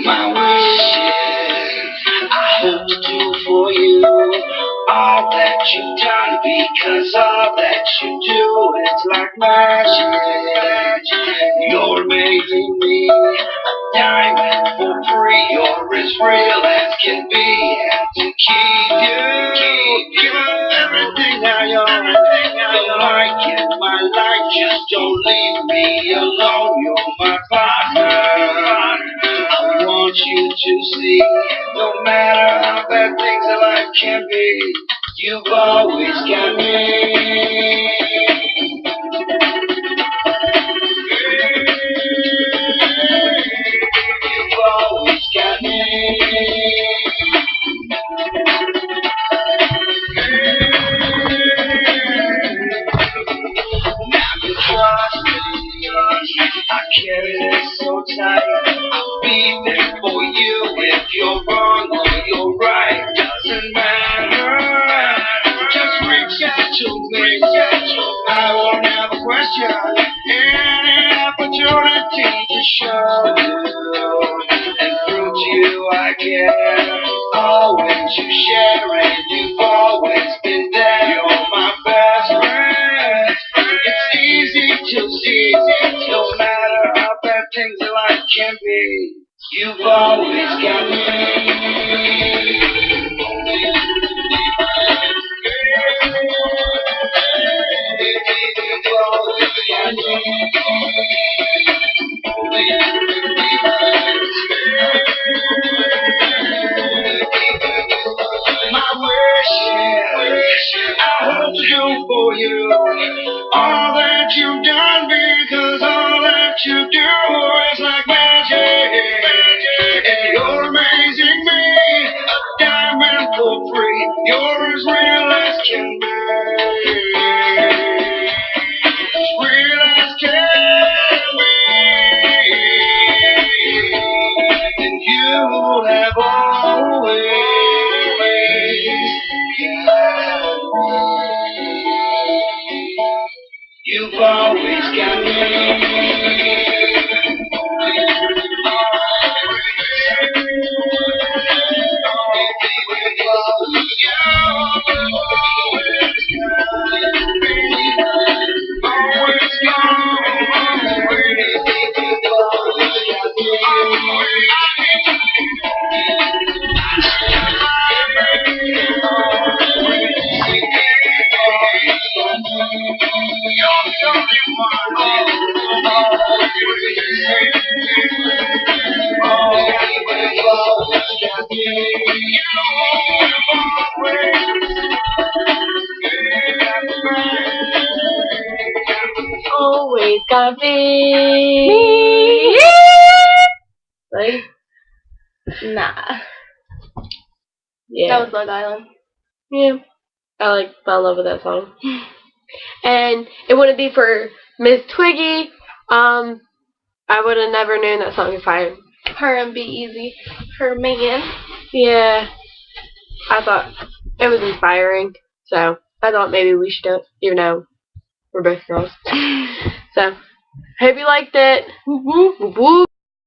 My wishes, I hope to do for you all that you've done, because all that you do is like magic. You're making me a diamond for free. You're as real as can be, and to keep you, give up everything I own. The light in my life, just don't leave me alone. You're my partner. I want you to see, no matter how bad things in life can be, you've always got me. You've always got me. Now you trust me, I carry this so tight. I'll be there for you if you're wrong or you're right. Doesn't matter. Just reach out to me. I won't have a question. Any opportunity to show you and prove to you I care. Always you share and you've always been there. You're my best friend. It's easy to see, no matter how bad things in life can be, you've always got me. You've always got my wishes, I hope to do for you all that you've done, because all that you do is like magic. And you're amazing me, a diamond for free. You're as real as can be, as real as can be. And you have always got me. You've always got me. Always got me. Like, Nah. yeah. That was Love Island. Yeah. I fell in love with that song. And it wouldn't be for Miss Twiggy, I would have never known that song if I... Her and Be Easy. Her man. Yeah. I thought it was inspiring. So, I thought maybe we should do it, even though we're both girls. So, hope you liked it. Woo woo.